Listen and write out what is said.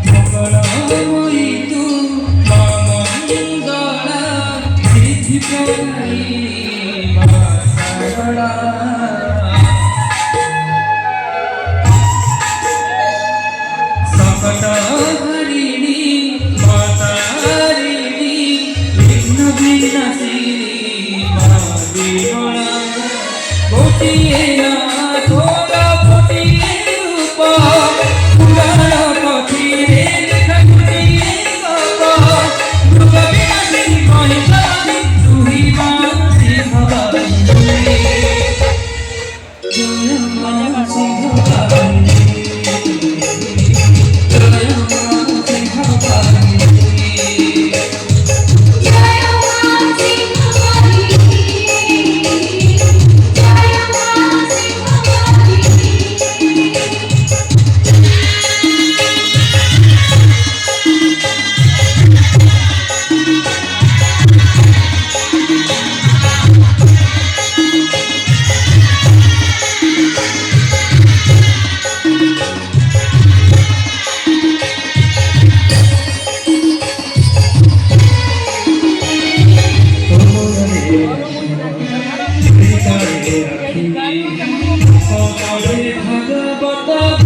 মঙ্গলময়ী তু মা মঙ্গলা সিদ্ধিপ্রদায়িনী মা সারলা সংকট হরিণী মা তারিণী বিঘ্ন বিনাশিনী মা বিমলা গোটিয়ে না তোরা ফটিয়ে রূপ পুরাণ পথিরে লেখা গোটিয়ে গপ দুর্গ বিনাশিনী মহিষাসুরী তুহি মা সিংহ বাহিনী জয় মা সিংহ বাহিনী জয় মা সিংহ বাহিনী জয় মা সিংহবাহিনী জয় মা সিংহবাহিনী ভগবত